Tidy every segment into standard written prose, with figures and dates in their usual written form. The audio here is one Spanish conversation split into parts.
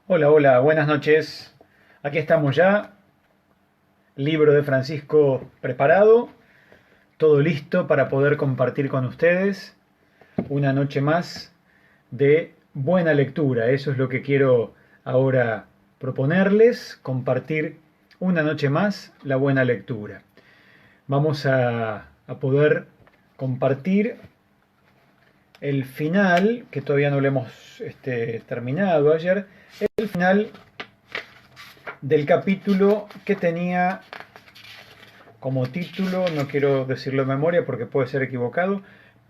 Hola, hola, buenas noches. Aquí estamos ya, libro de Francisco preparado, todo listo para poder compartir con ustedes una noche más de buena lectura. Eso es lo que quiero ahora proponerles, compartir una noche más la buena lectura. Vamos a poder compartir el final, que todavía no lo hemos terminado ayer, el final del capítulo que tenía como título, no quiero decirlo de memoria porque puede ser equivocado,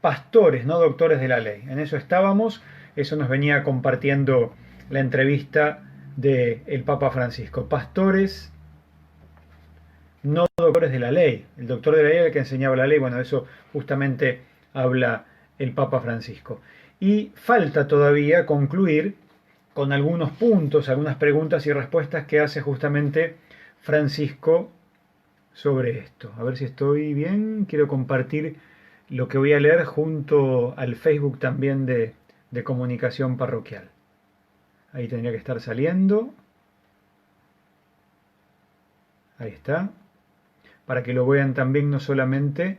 Pastores, no doctores de la ley. En eso estábamos, eso nos venía compartiendo la entrevista del Papa Francisco. Pastores, no doctores de la ley. El doctor de la ley era el que enseñaba la ley, bueno, eso justamente habla el Papa Francisco. Y falta todavía concluir con algunos puntos, algunas preguntas y respuestas que hace justamente Francisco sobre esto. A ver si estoy bien. Quiero compartir lo que voy a leer junto al Facebook también de comunicación parroquial. Ahí tendría que estar saliendo. Ahí está. Para que lo vean también no solamente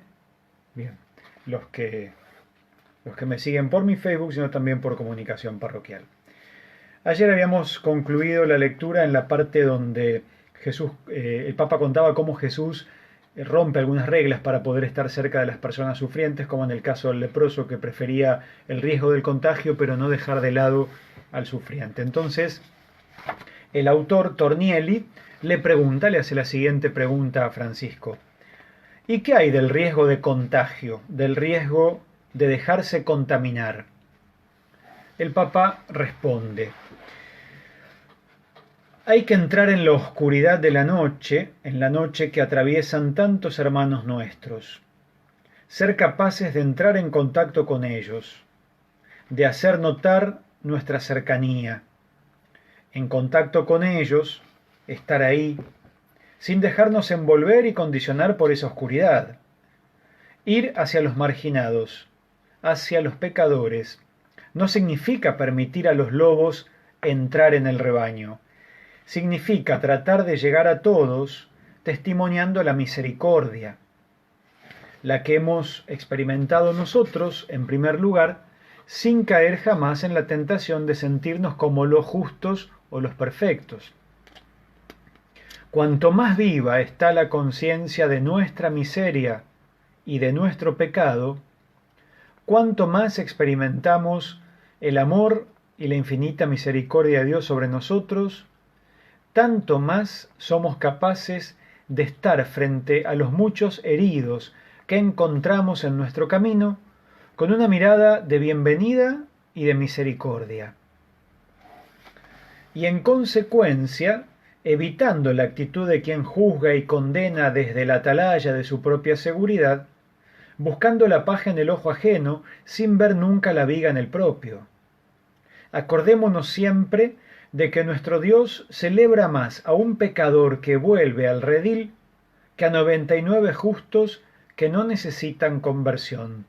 bien, los que, los que me siguen por mi Facebook, sino también por comunicación parroquial. Ayer habíamos concluido la lectura en la parte donde Jesús, el Papa contaba cómo Jesús rompe algunas reglas para poder estar cerca de las personas sufrientes, como en el caso del leproso que prefería el riesgo del contagio, pero no dejar de lado al sufriente. Entonces, el autor Tornielli le hace la siguiente pregunta a Francisco. ¿Y qué hay del riesgo de contagio, del riesgo de dejarse contaminar? El Papa responde, hay que entrar en la oscuridad de la noche, en la noche que atraviesan tantos hermanos nuestros, ser capaces de entrar en contacto con ellos, de hacer notar nuestra cercanía, en contacto con ellos, estar ahí, sin dejarnos envolver y condicionar por esa oscuridad, ir hacia los marginados, hacia los pecadores, no significa permitir a los lobos entrar en el rebaño. Significa tratar de llegar a todos testimoniando la misericordia, la que hemos experimentado nosotros, en primer lugar, sin caer jamás en la tentación de sentirnos como los justos o los perfectos. Cuanto más viva está la conciencia de nuestra miseria y de nuestro pecado, cuanto más experimentamos el amor y la infinita misericordia de Dios sobre nosotros, tanto más somos capaces de estar frente a los muchos heridos que encontramos en nuestro camino con una mirada de bienvenida y de misericordia. Y en consecuencia, evitando la actitud de quien juzga y condena desde la atalaya de su propia seguridad, buscando la paja en el ojo ajeno sin ver nunca la viga en el propio. Acordémonos siempre de que nuestro Dios celebra más a un pecador que vuelve al redil que a 99 justos que no necesitan conversión.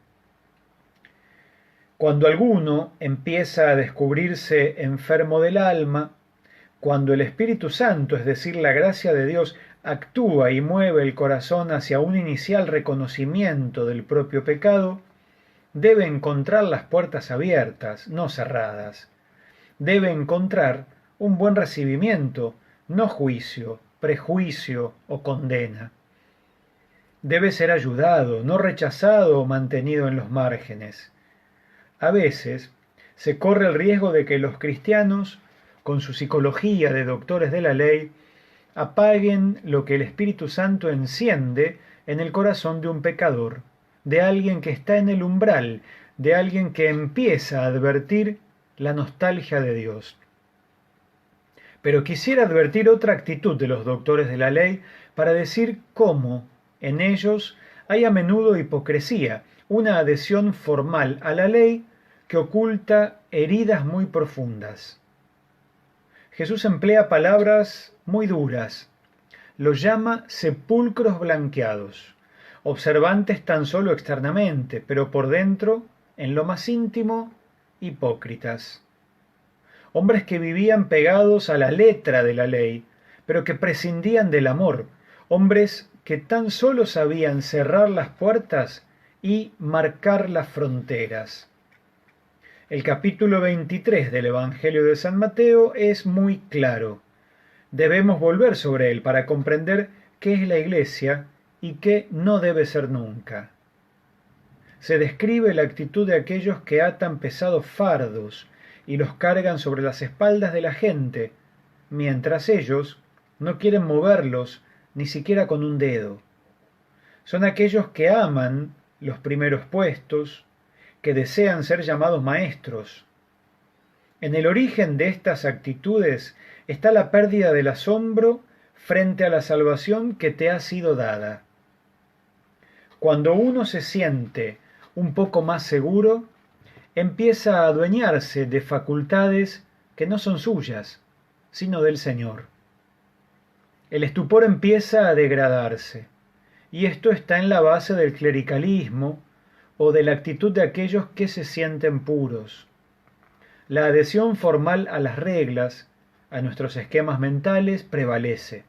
Cuando alguno empieza a descubrirse enfermo del alma, cuando el Espíritu Santo, es decir, la gracia de Dios, actúa y mueve el corazón hacia un inicial reconocimiento del propio pecado, debe encontrar las puertas abiertas, no cerradas. Debe encontrar un buen recibimiento, no juicio, prejuicio o condena. Debe ser ayudado, no rechazado o mantenido en los márgenes. A veces se corre el riesgo de que los cristianos, con su psicología de doctores de la ley, apaguen lo que el Espíritu Santo enciende en el corazón de un pecador, de alguien que está en el umbral, de alguien que empieza a advertir la nostalgia de Dios. Pero quisiera advertir otra actitud de los doctores de la ley para decir cómo en ellos hay a menudo hipocresía, una adhesión formal a la ley que oculta heridas muy profundas. Jesús emplea palabras muy duras, los llama sepulcros blanqueados, observantes tan solo externamente, pero por dentro, en lo más íntimo, hipócritas. hombres que vivían pegados a la letra de la ley, pero que prescindían del amor, hombres que tan solo sabían cerrar las puertas y marcar las fronteras. El capítulo 23 del Evangelio de San Mateo es muy claro. Debemos volver sobre él para comprender qué es la Iglesia y qué no debe ser nunca. Se describe la actitud de aquellos que atan pesados fardos y los cargan sobre las espaldas de la gente, mientras ellos no quieren moverlos ni siquiera con un dedo. Son aquellos que aman los primeros puestos, que desean ser llamados maestros. En el origen de estas actitudes está la pérdida del asombro frente a la salvación que te ha sido dada. Cuando uno se siente un poco más seguro, empieza a adueñarse de facultades que no son suyas, sino del Señor. El estupor empieza a degradarse, y esto está en la base del clericalismo o de la actitud de aquellos que se sienten puros. La adhesión formal a las reglas, a nuestros esquemas mentales, prevalece.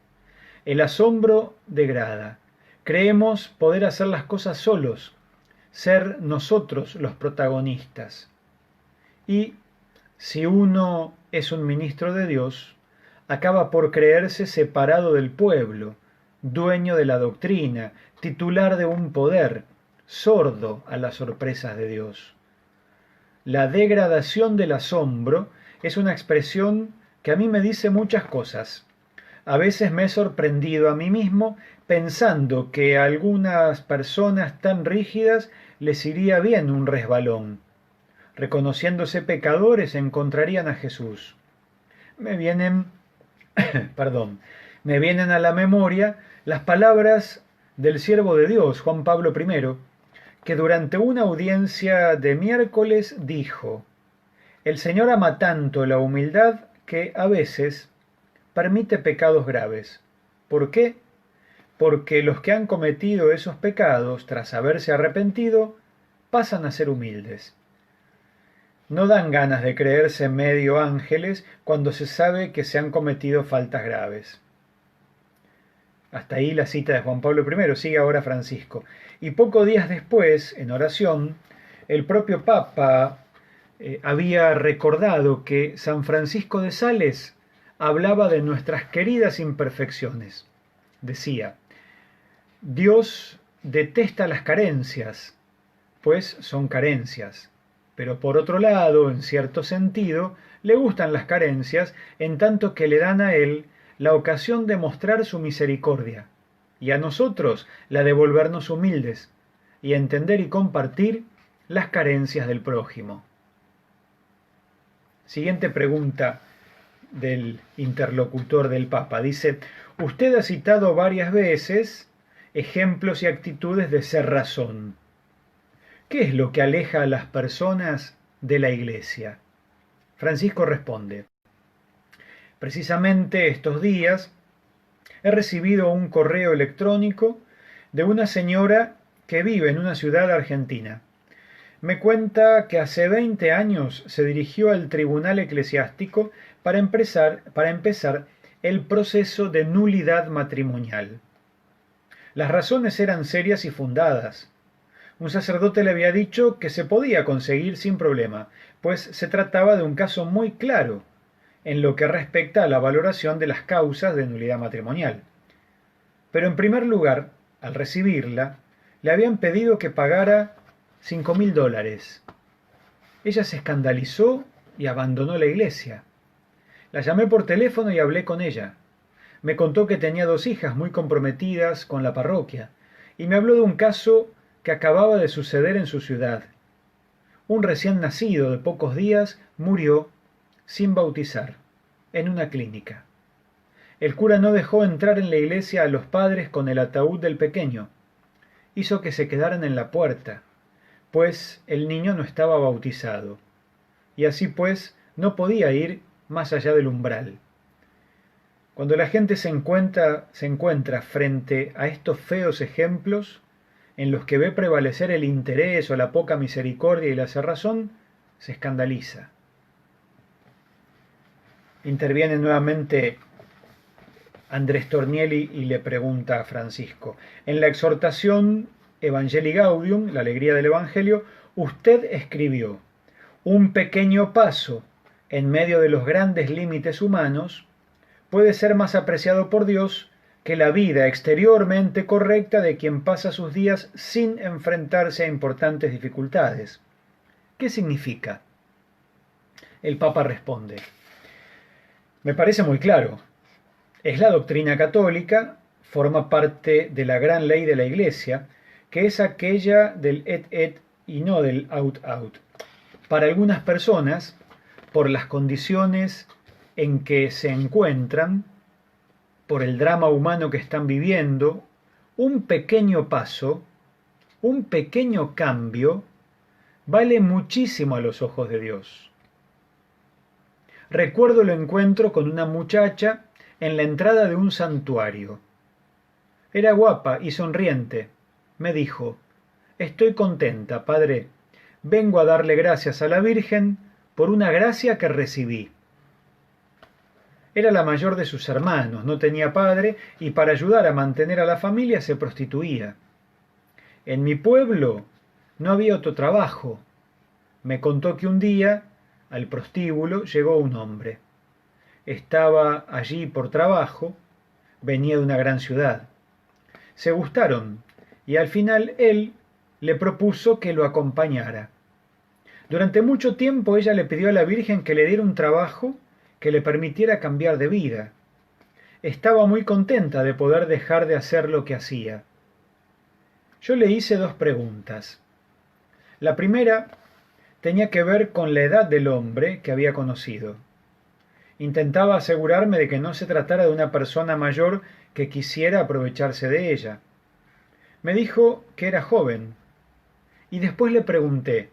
El asombro degrada. Creemos poder hacer las cosas solos, ser nosotros los protagonistas. Y si uno es un ministro de Dios, acaba por creerse separado del pueblo, dueño de la doctrina, titular de un poder, sordo a las sorpresas de Dios. La degradación del asombro es una expresión que a mí me dice muchas cosas. A veces me he sorprendido a mí mismo pensando que a algunas personas tan rígidas les iría bien un resbalón. Reconociéndose pecadores encontrarían a Jesús. Me vienen a la memoria las palabras del siervo de Dios, Juan Pablo I, que durante una audiencia de miércoles dijo: el Señor ama tanto la humildad que a veces permite pecados graves. ¿Por qué? Porque los que han cometido esos pecados, tras haberse arrepentido, pasan a ser humildes. No dan ganas de creerse medio ángeles cuando se sabe que se han cometido faltas graves. Hasta ahí la cita de Juan Pablo I, sigue ahora Francisco. Y pocos días después, en oración, el propio Papa había recordado que San Francisco de Sales hablaba de nuestras queridas imperfecciones. Decía: Dios detesta las carencias, pues son carencias, pero por otro lado, en cierto sentido, le gustan las carencias en tanto que le dan a él la ocasión de mostrar su misericordia, y a nosotros la de volvernos humildes y entender y compartir las carencias del prójimo. Siguiente pregunta del interlocutor del Papa. Dice: usted ha citado varias veces ejemplos y actitudes de ser razón. ¿Qué es lo que aleja a las personas de la Iglesia? Francisco responde: precisamente estos días he recibido un correo electrónico de una señora que vive en una ciudad argentina. Me cuenta que hace 20 años se dirigió al tribunal eclesiástico para empezar el proceso de nulidad matrimonial. Las razones eran serias y fundadas. Un sacerdote le había dicho que se podía conseguir sin problema, pues se trataba de un caso muy claro en lo que respecta a la valoración de las causas de nulidad matrimonial. Pero en primer lugar, al recibirla, le habían pedido que pagara $5.000. Ella se escandalizó y abandonó la iglesia. La llamé por teléfono y hablé con ella. Me contó que tenía 2 hijas muy comprometidas con la parroquia, y me habló de un caso que acababa de suceder en su ciudad. Un recién nacido de pocos días murió sin bautizar, en una clínica. El cura no dejó entrar en la iglesia a los padres con el ataúd del pequeño. Hizo que se quedaran en la puerta, pues el niño no estaba bautizado, y así pues no podía ir más allá del umbral. Cuando la gente se encuentra frente a estos feos ejemplos, en los que ve prevalecer el interés o la poca misericordia y la cerrazón, se escandaliza. Interviene nuevamente Andrés Tornielli y le pregunta a Francisco: en la exhortación Evangelii Gaudium, la alegría del Evangelio, usted escribió: un pequeño paso en medio de los grandes límites humanos puede ser más apreciado por Dios que la vida exteriormente correcta de quien pasa sus días sin enfrentarse a importantes dificultades. ¿Qué significa? El Papa responde: me parece muy claro. Es la doctrina católica, forma parte de la gran ley de la Iglesia, que es aquella del et y no del aut. Para algunas personas, por las condiciones en que se encuentran, por el drama humano que están viviendo, un pequeño paso, un pequeño cambio, vale muchísimo a los ojos de Dios. Recuerdo el encuentro con una muchacha en la entrada de un santuario. Era guapa y sonriente. Me dijo: estoy contenta, padre. Vengo a darle gracias a la Virgen por una gracia que recibí. Era la mayor de sus hermanos, no tenía padre y para ayudar a mantener a la familia se prostituía. En mi pueblo no había otro trabajo. Me contó que un día al prostíbulo llegó un hombre. Estaba allí por trabajo, venía de una gran ciudad. Se gustaron y al final él le propuso que lo acompañara. Durante mucho tiempo ella le pidió a la Virgen que le diera un trabajo que le permitiera cambiar de vida. Estaba muy contenta de poder dejar de hacer lo que hacía. Yo le hice 2 preguntas. La primera tenía que ver con la edad del hombre que había conocido. Intentaba asegurarme de que no se tratara de una persona mayor que quisiera aprovecharse de ella. Me dijo que era joven, y después le pregunté: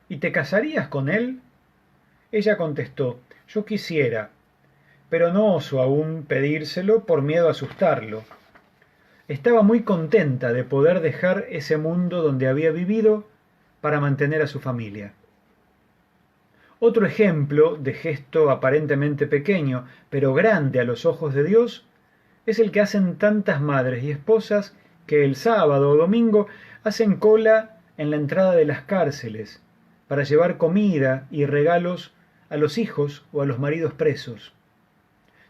¿y te casarías con él? Ella contestó: yo quisiera, pero no oso aún pedírselo por miedo a asustarlo. Estaba muy contenta de poder dejar ese mundo donde había vivido para mantener a su familia. Otro ejemplo de gesto aparentemente pequeño, pero grande a los ojos de Dios, es el que hacen tantas madres y esposas que el sábado o domingo hacen cola en la entrada de las cárceles para llevar comida y regalos a los hijos o a los maridos presos.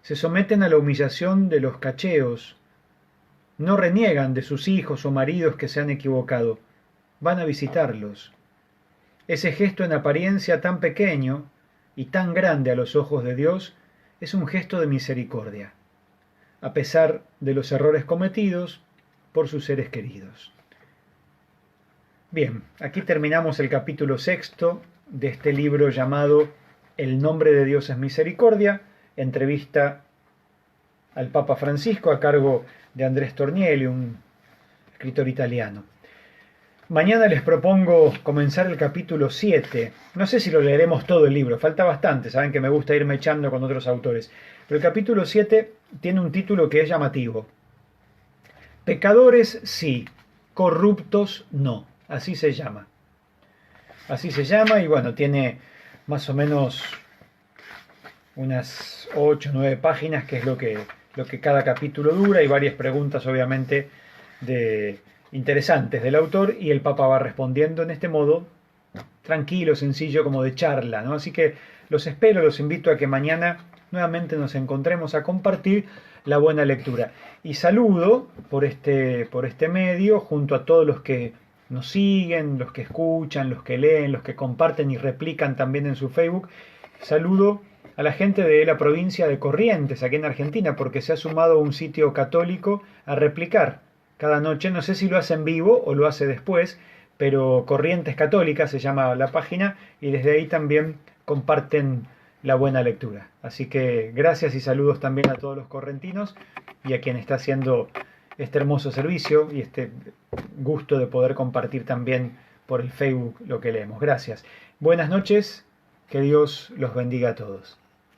Se someten a la humillación de los cacheos, no reniegan de sus hijos o maridos que se han equivocado, van a visitarlos. Ese gesto en apariencia tan pequeño y tan grande a los ojos de Dios es un gesto de misericordia, a pesar de los errores cometidos por sus seres queridos. Bien, aquí terminamos el capítulo 6 de este libro llamado El nombre de Dios es misericordia, entrevista al Papa Francisco a cargo de Andrés Tornielli, un escritor italiano. Mañana les propongo comenzar el capítulo 7. No sé si lo leeremos todo el libro, falta bastante, saben que me gusta irme echando con otros autores. Pero el capítulo 7 tiene un título que es llamativo. Pecadores sí, corruptos no. Así se llama. Así se llama y bueno, tiene más o menos unas 8 o 9 páginas, que es lo que cada capítulo dura, y varias preguntas obviamente interesantes del autor, y el Papa va respondiendo en este modo tranquilo, sencillo, como de charla, ¿no? Así que los espero, los invito a que mañana nuevamente nos encontremos a compartir la buena lectura. Y saludo por este medio, junto a todos los que nos siguen, los que escuchan, los que leen, los que comparten y replican también en su Facebook. Saludo a la gente de la provincia de Corrientes, aquí en Argentina, porque se ha sumado un sitio católico a replicar cada noche. No sé si lo hace en vivo o lo hace después, pero Corrientes Católica se llama la página, y desde ahí también comparten la buena lectura. Así que gracias y saludos también a todos los correntinos y a quien está haciendo este hermoso servicio y este gusto de poder compartir también por el Facebook lo que leemos. Gracias. Buenas noches, que Dios los bendiga a todos.